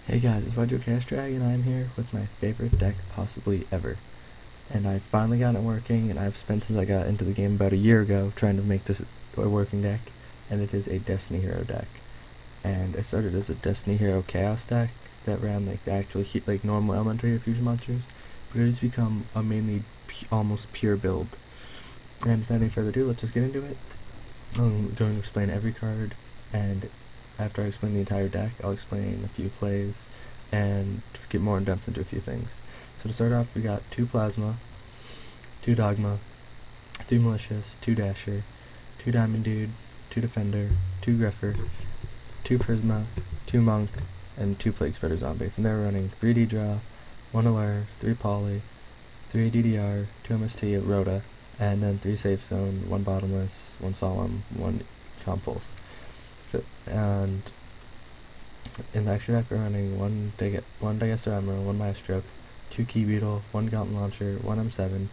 Hey guys, it's YGOChaoDrag and I'm here with my favorite deck possibly ever. And I finally got it working, and I've spent since I got into the game about a year ago trying to make this a working deck, and it is a Destiny Hero deck. And I started as a Destiny Hero Chaos deck that ran like the actual like normal elementary or fusion monsters, but it has become a mainly almost pure build. And without any further ado, let's just get into it. I'm going to explain every card, and after I explain the entire deck, I'll explain a few plays and get more in depth into a few things. So to start off, we got 2 Plasma, 2 Dogma, 3 Malicious, 2 Dasher, 2 Diamond Dude, 2 Defender, 2 Griffer, 2 Prisma, 2 Monk, and 2 Plague Spreader Zombie. From there we're running 3 D-Draw, 1 Allure, 3 Poly, 3 DDR, 2 MST at Rhoda, and then 3 Safe Zone, 1 Bottomless, 1 Solemn, 1 Compulse. And in the extra deck we're running 1 Digester Emerald, 1 Maestro, 2 Key Beetle, 1 Gauntlet Launcher, 1 M7,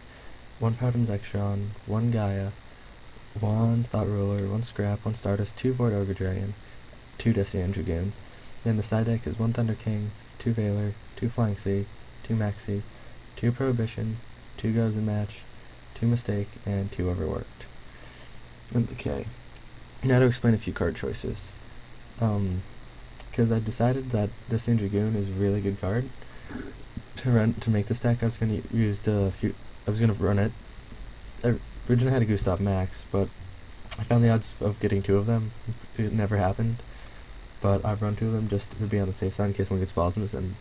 1 Powden's Extron, 1 Gaia, 1 Thought Ruler, 1 Scrap, 1 Stardust, 2 Void Ogre Dragon, 2 Destiny and Dragoon. Then the side deck is 1 Thunder King, 2 Valor, 2 Flying Sea, 2 Maxi, 2 Prohibition, 2 Goes in Match, 2 Mistake, and 2 Overworked. Okay. Now to explain a few card choices. Because I decided that Destiny Dragoon is a really good card to make this deck. I was gonna run it. I originally had a Gustav Max, but I found the odds of getting 2 of them. It never happened. But I've run 2 of them just to be on the safe side in case one gets Bosms, and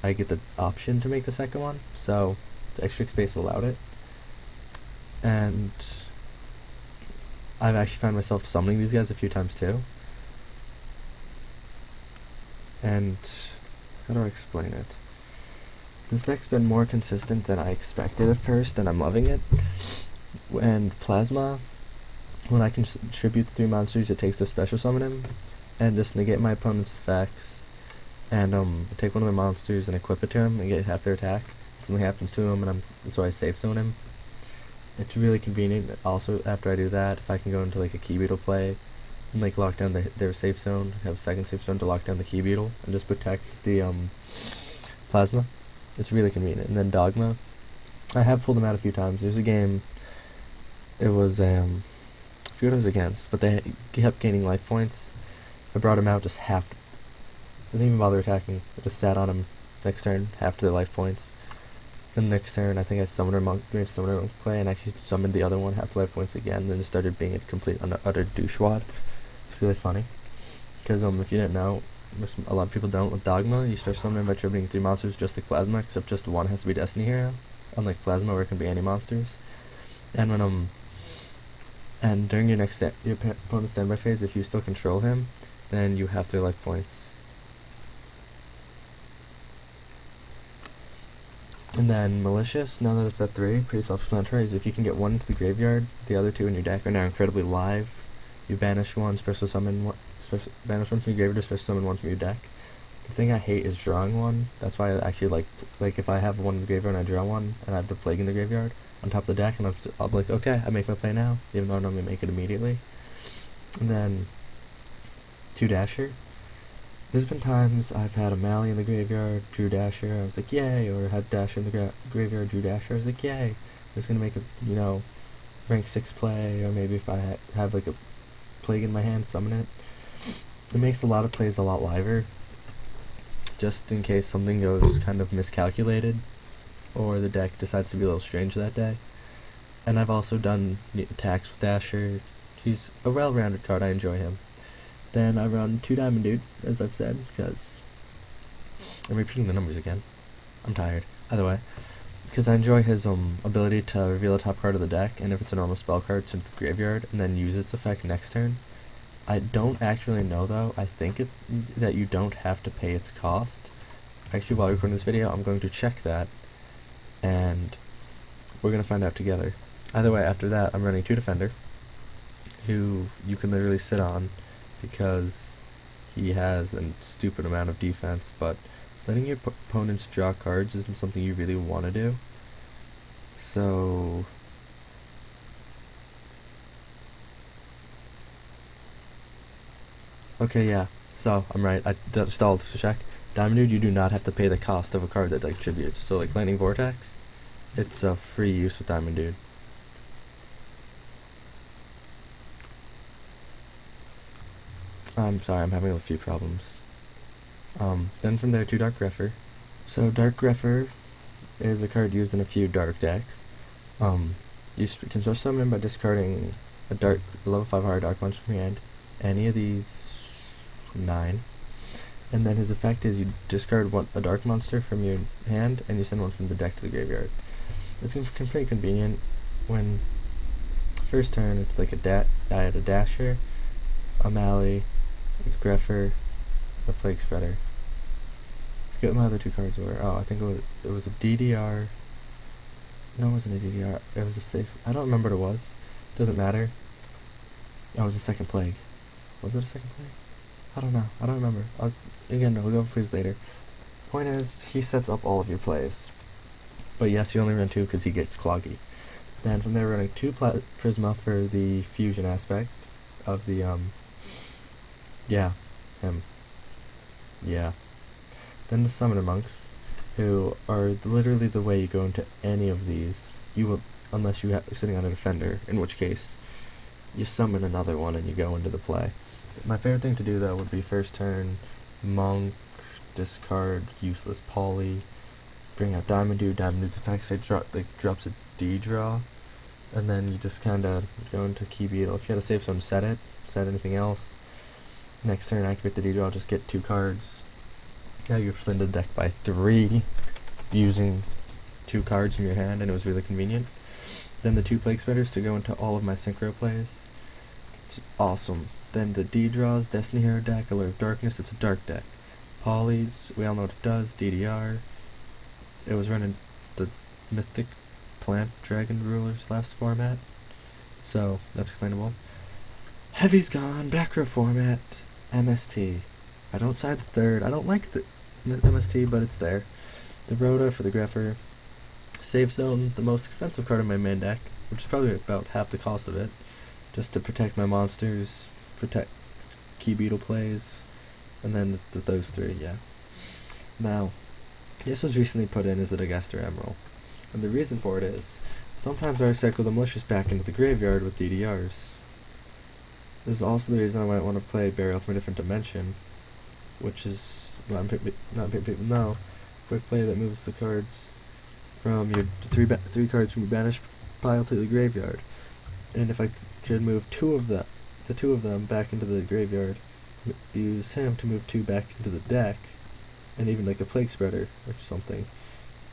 I get the option to make the second one. So the extra space allowed it. And I've actually found myself summoning these guys a few times too. And how do I explain it? This deck's been more consistent than I expected at first, and I'm loving it. And Plasma, when I contribute the 3 monsters it takes to special summon him, and just negate my opponent's effects, and take one of their monsters and equip it to him and get half their attack. Something happens to him, and so I safe zone him. It's really convenient. Also, after I do that, if I can go into like a Key Beetle play and like lock down their safe zone, have a second safe zone to lock down the Key Beetle and just protect the Plasma, it's really convenient. And then Dogma, I have pulled them out a few times. There's a game, it was I forget what it was against, but they kept gaining life points. I brought him out just half. I didn't even bother attacking. I just sat on him next turn, half their life points. Then next turn, I think I summoned her monk, made Summoner Monk play, and actually summoned the other one, half life points again, then just started being a complete utter douchewad. It's really funny. Because if you didn't know, a lot of people don't, with Dogma, you start summoning by tributing 3 monsters just like Plasma, except just 1 has to be Destiny Hero, unlike Plasma where it can be any monsters. And when and during your your opponent's standby phase, if you still control him, then you have 3 life points. And then Malicious, now that it's at 3, pretty self-explanatory, is if you can get 1 into the graveyard, the other 2 in your deck are now incredibly live. You banish 1, special summon 1, banish 1 from your graveyard to special summon 1 from your deck. The thing I hate is drawing 1. That's why I actually like if I have 1 in the graveyard and I draw 1, and I have the Plague in the graveyard on top of the deck, and I'll be like, okay, I make my play now, even though I don't normally make it immediately. And then 2 Dasher. There's been times I've had a Mally in the graveyard, drew Dasher, I was like, yay, or had Dasher in the graveyard, drew Dasher, I was like, yay. It's gonna make a, rank 6 play, or maybe if I have like a Plague in my hand, summon it. It makes a lot of plays a lot liver, just in case something goes kind of miscalculated, or the deck decides to be a little strange that day. And I've also done attacks with Dasher. He's a well-rounded card, I enjoy him. Then I run 2 Diamond Dude, as I've said, because I'm repeating the numbers again. I'm tired. Either way, because I enjoy his ability to reveal a top card of the deck, and if it's a normal spell card, send it to the graveyard, and then use its effect next turn. I don't actually know though. I think that you don't have to pay its cost. Actually, while recording this video, I'm going to check that, and we're going to find out together. Either way, after that, I'm running 2 Defender, who you can literally sit on, because he has a stupid amount of defense, but letting your opponents draw cards isn't something you really want to do. So okay, yeah, so I'm right, I stalled to check. Diamond Dude, you do not have to pay the cost of a card that like tributes. So like Lightning Vortex, it's a free use with Diamond Dude. I'm sorry, I'm having a few problems. Then from there to Dark Grepher. So Dark Grepher is a card used in a few dark decks. You can just summon him by discarding a level 5 hard dark monster from your hand. Any of these 9. And then his effect is you discard a dark monster from your hand and you send one from the deck to the graveyard. It's pretty convenient. When first turn, it's like I had a Dasher, a Mally, a Grepher, a Plague Spreader. I forget what my other 2 cards were. Oh, I think it was a DDR. No, it wasn't a DDR. It was a safe. I don't remember what it was. Doesn't matter. Oh, it was a second Plague. Was it a second Plague? I don't know. I don't remember. We'll go over plays later. Point is, he sets up all of your plays. But yes, you only run 2 because he gets cloggy. Then from there, running 2 Prisma for the fusion aspect of the, yeah, him. Yeah. Then the Summoner Monks, who are literally the way you go into any of these. You will, unless you're sitting on a Defender, in which case you summon another one and you go into the play. My favorite thing to do though would be first turn, Monk, discard useless Poly, bring out Diamond Dude. Diamond Dude's effects drops a D draw, and then you just kinda go into Key Beetle. If you had a safe zone, set anything else. Next turn, activate the D draw, just get 2 cards. Now you've thinned the deck by 3, using 2 cards from your hand, and it was really convenient. Then the 2 Plague Spreaders to go into all of my Synchro plays. It's awesome. Then the D draws, Destiny Hero deck, Alert of Darkness, it's a dark deck. Polys, we all know what it does, DDR. It was running the Mythic Plant Dragon Rulers last format, so that's explainable. Heavy's gone, back row format, MST. I don't side the third, I don't like the MST, but it's there. The Rhoda for the Grepher. Safe Zone, the most expensive card in my main deck, which is probably about half the cost of it, just to protect my monsters, protect Key Beetle plays, and then those 3, yeah. Now, this was recently put in as a Degester Emerald, and the reason for it is, sometimes I recycle the Malicious back into the graveyard with DDRs. This is also the reason I might want to play Burial from a Different Dimension, which is, quick play that moves the cards from your 3 cards from your banished pile to the graveyard. And if I could move the 2 of them back into the graveyard, use him to move 2 back into the deck, and even like a Plague Spreader or something,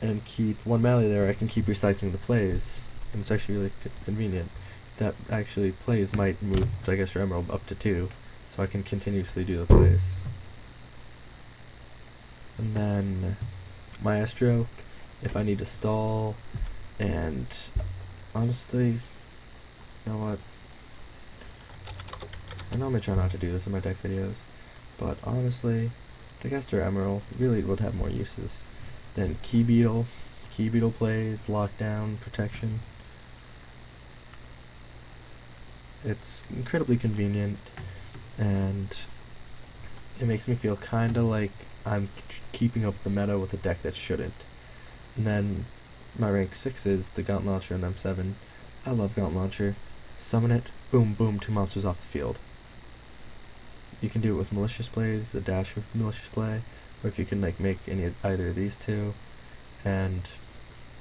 and keep 1 Mally there, I can keep recycling the plays, and it's actually really convenient. That actually plays might move Digester Emerald up to 2, so I can continuously do the plays. And then Maestro, if I need to stall, and honestly, you know what? I normally try not to do this in my deck videos, but honestly, Digester Emerald really would have more uses than Key Beetle. Key Beetle plays, lockdown, protection. It's incredibly convenient, and it makes me feel kinda like I'm keeping up the meta with a deck that shouldn't. And then my rank 6 is the Gaunt Launcher and M7. I love Gaunt Launcher. Summon it, boom, boom, 2 monsters off the field. You can do it with Malicious plays, a dash with Malicious play, or if you can like make either of these 2, and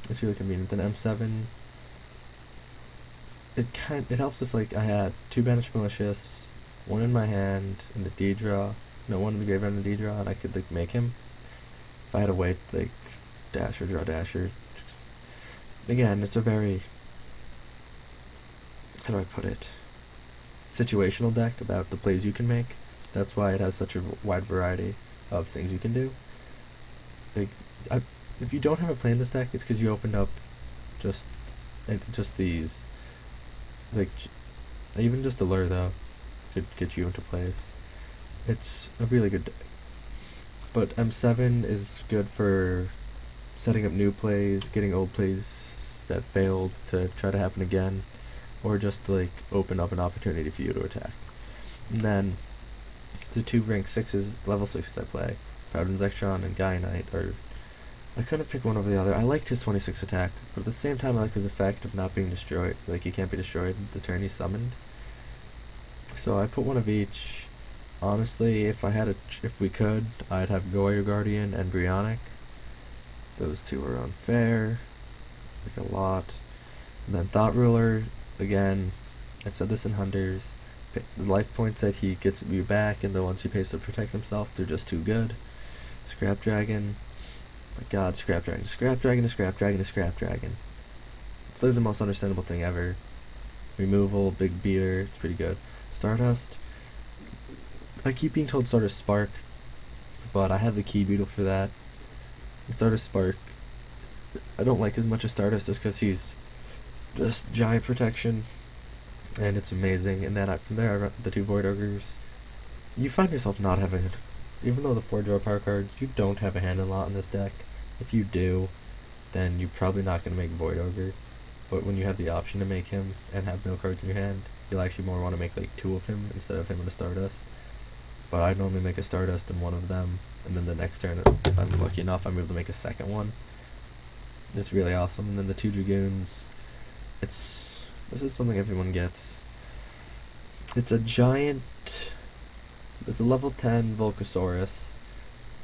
it's really convenient. Then M7, it helps if like I had 2 banished Malicious, 1 in my hand, and a D draw, 1 in the graveyard and a D draw, and I could like make him. If I had to wait, like Dasher, draw Dasher. Again, it's a very, how do I put it, situational deck about the plays you can make. That's why it has such a wide variety of things you can do. Like, if you don't have a play in this deck, it's because you opened up just these. Like, even just the lure though could get you into plays. It's a really good deck. But M7 is good for setting up new plays, getting old plays that failed to try to happen again, or just to like open up an opportunity for you to attack. And then the 2 rank 6s, level 6s I play Powdered Zectron and Gaia Knight, or I couldn't pick one over the other. I liked his 26 attack, but at the same time I liked his effect of not being destroyed. Like, he can't be destroyed the turn he's summoned. So I put one of each. Honestly, if we could, I'd have Goyo Guardian and Brionic. Those two are unfair, like a lot. And then Thought Ruler, again, I've said this in Hunters. The life points that he gets you back and the ones he pays to protect himself, they're just too good. Scrap Dragon. My god, Scrap Dragon. Scrap Dragon, Scrap Dragon, Scrap Dragon. It's literally the most understandable thing ever. Removal, big beater, it's pretty good. Stardust. I keep being told Stardust Spark, but I have the Key Beetle for that. And Stardust Spark, I don't like as much as Stardust just because he's just giant protection, and it's amazing. And then from there I run the two Void Ogres. You find yourself not having, even though the 4 draw power cards, you don't have a hand in lot in this deck. If you do, then you're probably not going to make Void Ogre. But when you have the option to make him and have no cards in your hand, you'll actually more want to make like 2 of him instead of him and a Stardust. But I normally make a Stardust in one of them, and then the next turn, if I'm lucky enough, I'm able to make a second one. It's really awesome. And then the 2 Dragoons, this is something everyone gets. It's a giant, it's a level 10 Volcasaurus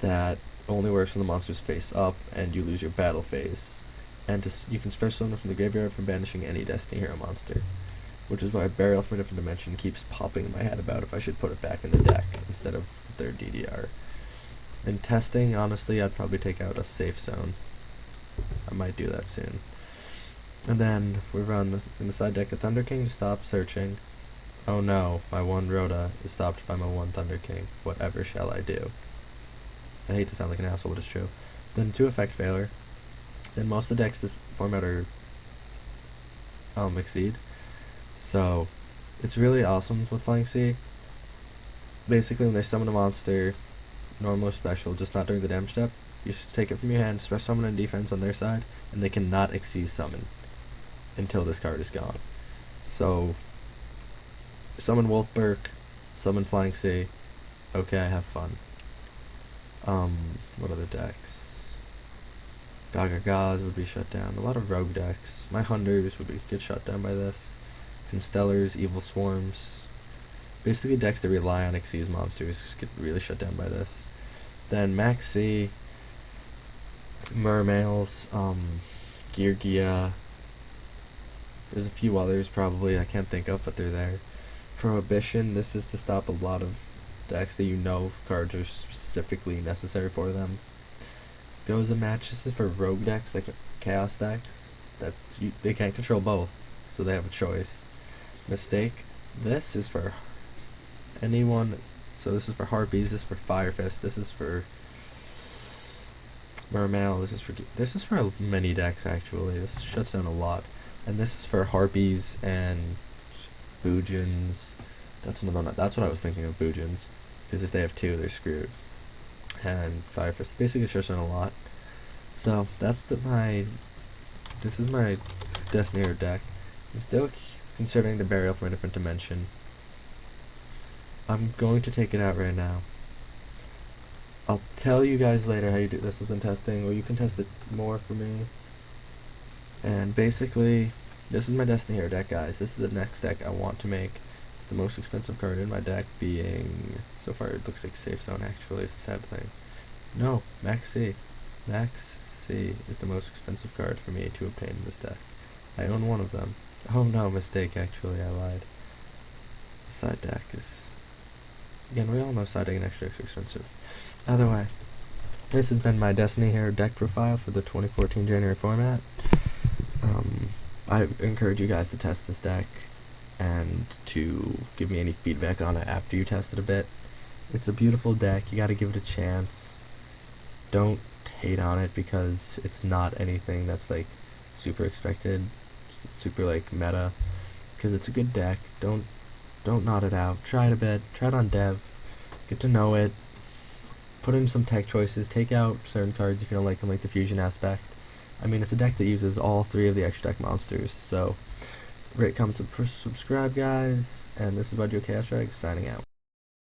that only works when the monster's face up and you lose your battle phase. And you can special summon from the graveyard from banishing any Destiny Hero monster. Which is why Burial from a Different Dimension keeps popping in my head about if I should put it back in the deck instead of the 3rd DDR. In testing, honestly, I'd probably take out a Safe Zone. I might do that soon. And then we run in the side deck a Thunder King to stop searching. Oh no, my 1 Rhoda is stopped by my 1 Thunder King. Whatever shall I do? I hate to sound like an asshole, but it's true. Then 2 Effect Failure. In most of the decks this format are Exceed. So, it's really awesome with Flying Sea. Basically, when they summon a monster, normal or special, just not during the damage step, you just take it from your hand, special summon and defense on their side, and they cannot exceed summon until this card is gone. So, summon Wolfberg, summon Flying Sea. Okay, I have fun. What other decks? Gagagas would be shut down. A lot of rogue decks. My Hunters would get shut down by this. Constellars, Evil Swarms. Basically decks that rely on Xyz monsters get really shut down by this. Then Max C, Mermails, Geargia. There's a few others probably I can't think of, but they're there. Prohibition, this is to stop a lot of decks that you know cards are specifically necessary for them. Goes a match, this is for rogue decks, like chaos decks, that they can't control both, so they have a choice. Mistake, this is for anyone, so this is for Harpies, this is for Fire Fist, this is for Mermail, this is for many decks actually, this shuts down a lot. And this is for Harpies and Boojins. That's another one. That's what I was thinking of, Boojins, because if they have 2, they're screwed. And Fire Fist basically shuts down a lot. So that's this is my Destiny Hero deck. I'm still considering the Burial from a Different Dimension. I'm going to take it out right now. I'll tell you guys later how you do this in testing, or you can test it more for me. And basically, this is my Destiny Hero deck, guys. This is the next deck I want to make. The most expensive card in my deck being, so far it looks like Safe Zone actually, is the sad thing. No, Max C. Max C is the most expensive card for me to obtain in this deck. I own one of them. Oh no, mistake actually, I lied. The side deck is, again, we all know side deck and extra expensive. Either way, this has been my Destiny Hero deck profile for the 2014 January format. I encourage you guys to test this deck and to give me any feedback on it after you test it a bit. It's a beautiful deck, you gotta give it a chance. Don't hate on it because it's not anything that's like super expected, super like meta, because it's a good deck. Don't nod it out. Try it a bit, try it on dev, get to know it, put in some tech choices, take out certain cards if you don't like them, like the fusion aspect. I mean, it's a deck that uses all 3 of the extra deck monsters, so rate, comment, subscribe, guys, and this is YGOChaoDrag signing out.